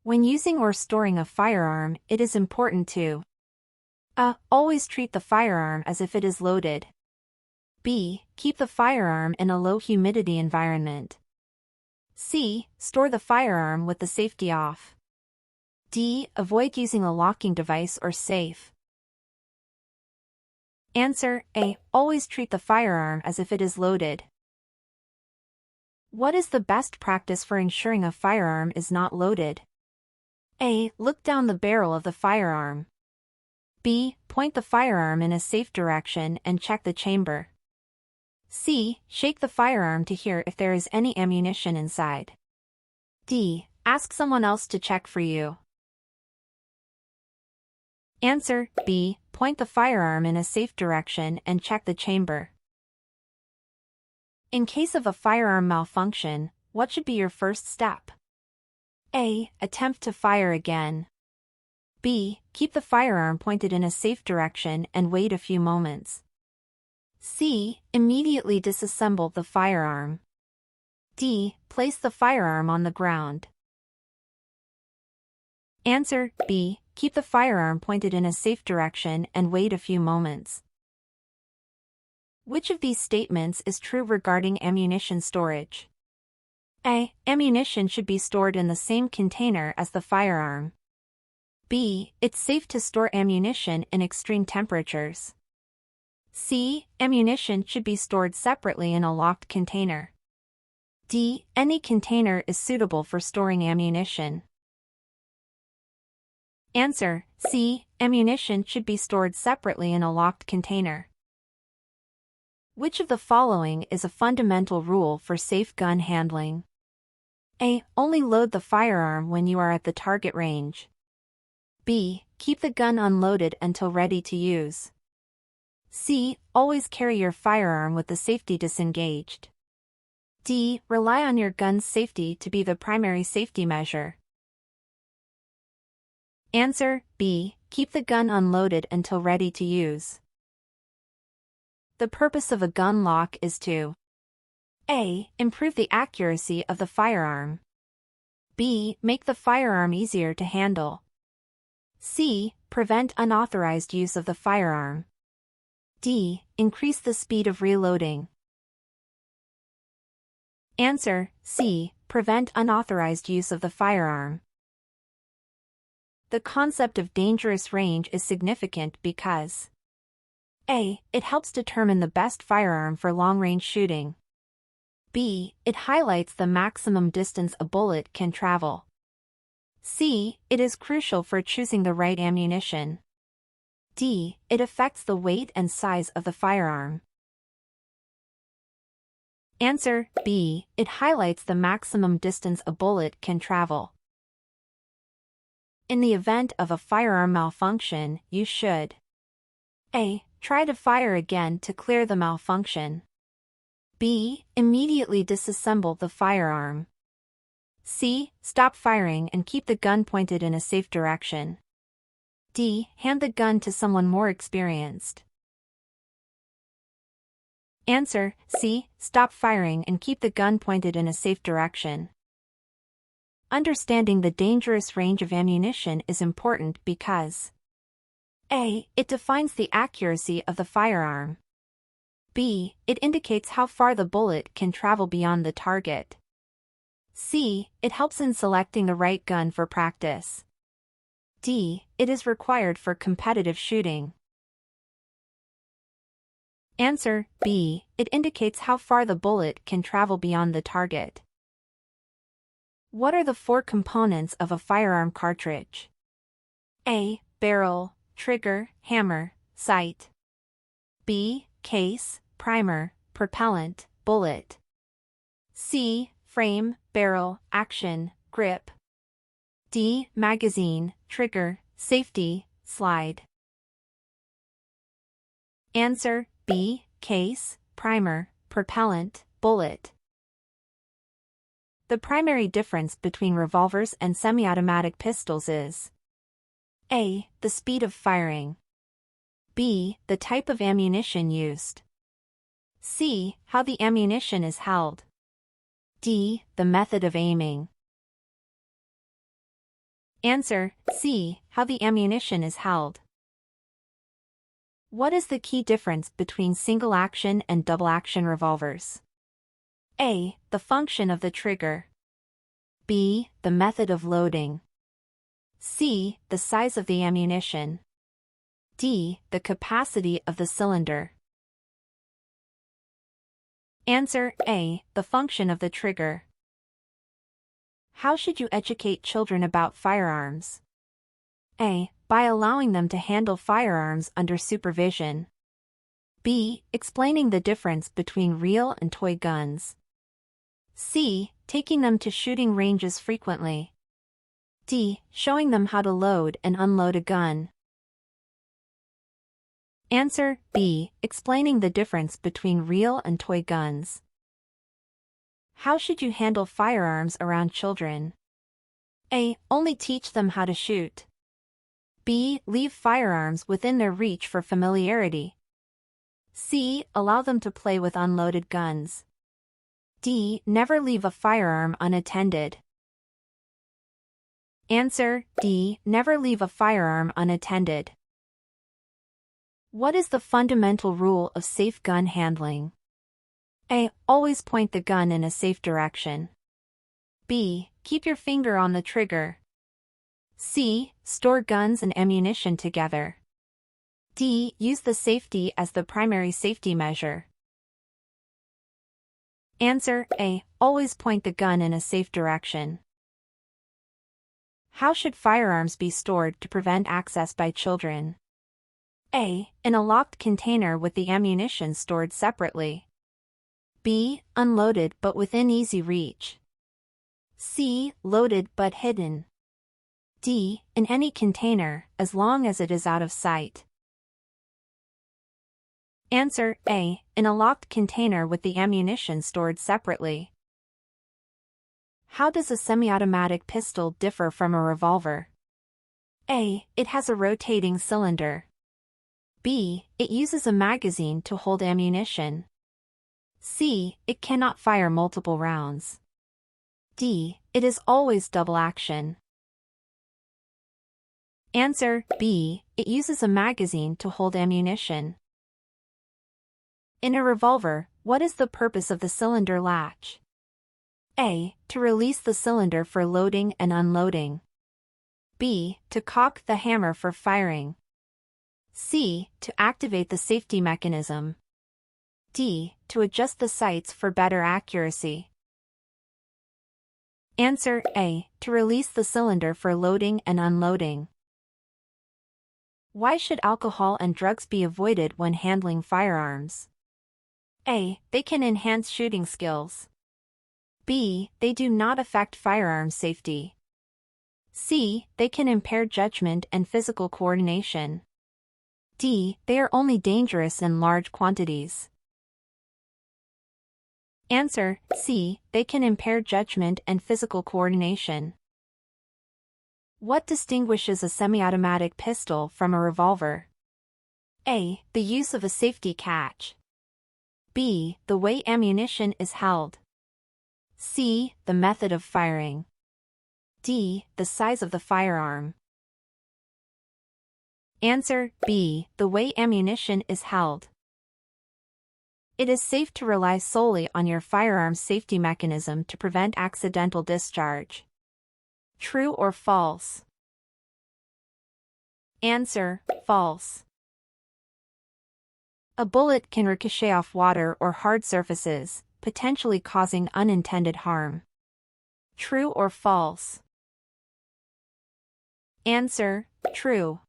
When using or storing a firearm, it is important to A. Always treat the firearm as if it is loaded. B. Keep the firearm in a low humidity environment. C. Store the firearm with the safety off. D. Avoid using a locking device or safe. Answer A. Always treat the firearm as if it is loaded. What is the best practice for ensuring a firearm is not loaded? A. Look down the barrel of the firearm. B. Point the firearm in a safe direction and check the chamber. C. Shake the firearm to hear if there is any ammunition inside. D. Ask someone else to check for you. Answer B. Point the firearm in a safe direction and check the chamber. In case of a firearm malfunction, what should be your first step? A. Attempt to fire again. B. Keep the firearm pointed in a safe direction and wait a few moments. C. Immediately disassemble the firearm. D. Place the firearm on the ground. Answer B. Keep the firearm pointed in a safe direction and wait a few moments. Which of these statements is true regarding ammunition storage? A. Ammunition should be stored in the same container as the firearm. B. It's safe to store ammunition in extreme temperatures. C. Ammunition should be stored separately in a locked container. D. Any container is suitable for storing ammunition. Answer C. Ammunition should be stored separately in a locked container. Which of the following is a fundamental rule for safe gun handling? A. Only load the firearm when you are at the target range. B. Keep the gun unloaded until ready to use. C. Always carry your firearm with the safety disengaged. D. Rely on your gun's safety to be the primary safety measure. Answer B. Keep the gun unloaded until ready to use. The purpose of a gun lock is to A. Improve the accuracy of the firearm. B. Make the firearm easier to handle. C. Prevent unauthorized use of the firearm. D. Increase the speed of reloading. Answer C. Prevent unauthorized use of the firearm. The concept of dangerous range is significant because A. It helps determine the best firearm for long-range shooting. B. It highlights the maximum distance a bullet can travel. C. It is crucial for choosing the right ammunition. D. It affects the weight and size of the firearm. Answer B. It highlights the maximum distance a bullet can travel. In the event of a firearm malfunction, you should A. Try to fire again to clear the malfunction. B. Immediately disassemble the firearm. C. Stop firing and keep the gun pointed in a safe direction. D. Hand the gun to someone more experienced. Answer C. Stop firing and keep the gun pointed in a safe direction. Understanding the dangerous range of ammunition is important because A. It defines the accuracy of the firearm. B. It indicates how far the bullet can travel beyond the target. C. It helps in selecting the right gun for practice. D. It is required for competitive shooting. Answer B. It indicates how far the bullet can travel beyond the target. What are the four components of a firearm cartridge? A. Barrel, trigger, hammer, sight. B. Case, primer, propellant, bullet. C. Frame, barrel, action, grip. D. Magazine, trigger, safety, slide. Answer B. Case, primer, propellant, bullet. The primary difference between revolvers and semi-automatic pistols is A. The speed of firing. B. The type of ammunition used. C. How the ammunition is held. D. The method of aiming. Answer C. How the ammunition is held. What is the key difference between single-action and double-action revolvers? A. The function of the trigger. B. The method of loading. C. The size of the ammunition. D. The capacity of the cylinder. Answer A. The function of the trigger. How should you educate children about firearms? A. By allowing them to handle firearms under supervision. B. Explaining the difference between real and toy guns. C. Taking them to shooting ranges frequently. D. Showing them how to load and unload a gun. Answer B. Explaining the difference between real and toy guns. How should you handle firearms around children? A. Only teach them how to shoot. B. Leave firearms within their reach for familiarity. C. Allow them to play with unloaded guns. D. Never leave a firearm unattended. Answer D. Never leave a firearm unattended. What is the fundamental rule of safe gun handling? A. Always point the gun in a safe direction. B. Keep your finger on the trigger. C. Store guns and ammunition together. D. Use the safety as the primary safety measure. Answer A. Always point the gun in a safe direction. How should firearms be stored to prevent access by children? A. In a locked container with the ammunition stored separately. B. Unloaded but within easy reach. C. Loaded but hidden. D. In any container, as long as it is out of sight. Answer A. In a locked container with the ammunition stored separately. How does a semi-automatic pistol differ from a revolver? A. It has a rotating cylinder. B. It uses a magazine to hold ammunition. C. It cannot fire multiple rounds. D. It is always double action. Answer B. It uses a magazine to hold ammunition. In a revolver, what is the purpose of the cylinder latch? A. To release the cylinder for loading and unloading. B. To cock the hammer for firing. C. To activate the safety mechanism. D. To adjust the sights for better accuracy. Answer A. To release the cylinder for loading and unloading. Why should alcohol and drugs be avoided when handling firearms? A. They can enhance shooting skills. B. They do not affect firearm safety. C. They can impair judgment and physical coordination. D. They are only dangerous in large quantities. Answer C. They can impair judgment and physical coordination. What distinguishes a semi-automatic pistol from a revolver? A. The use of a safety catch. B. The way ammunition is held. C. The method of firing. D. The size of the firearm. Answer B. The way ammunition is held. It is safe to rely solely on your firearm's safety mechanism to prevent accidental discharge. True or false? Answer false. A bullet can ricochet off water or hard surfaces, potentially causing unintended harm. True or false? Answer true.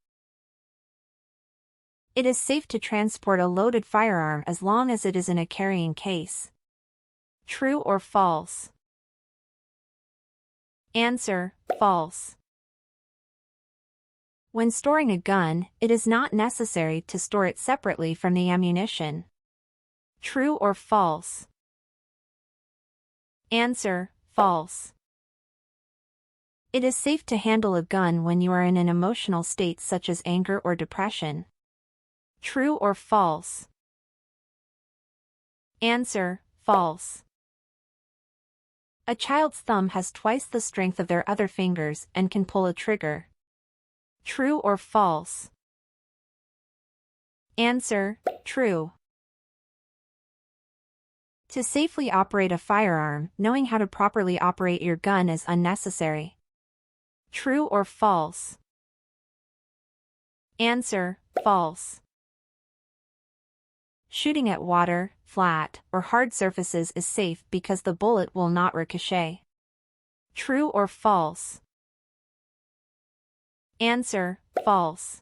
It is safe to transport a loaded firearm as long as it is in a carrying case. True or false? Answer false. When storing a gun, it is not necessary to store it separately from the ammunition. True or false? Answer false. It is safe to handle a gun when you are in an emotional state such as anger or depression. True or false? Answer false. A child's thumb has twice the strength of their other fingers and can pull a trigger. True or false? Answer: true. To safely operate a firearm, knowing how to properly operate your gun is unnecessary. True or false? Answer: false. Shooting at water, flat, or hard surfaces is safe because the bullet will not ricochet. True or false? Answer: false.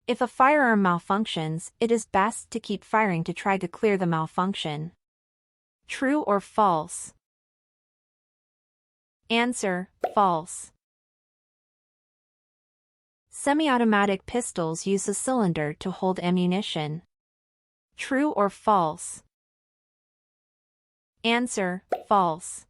If a firearm malfunctions, it is best to keep firing to try to clear the malfunction. True or false? Answer: false. Semi-automatic pistols use a cylinder to hold ammunition. True or false? Answer: false.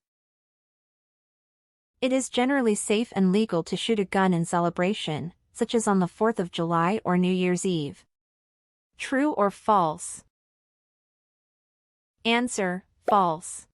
It is generally safe and legal to shoot a gun in celebration, such as on the 4th of July or New Year's Eve. True or false? Answer: false.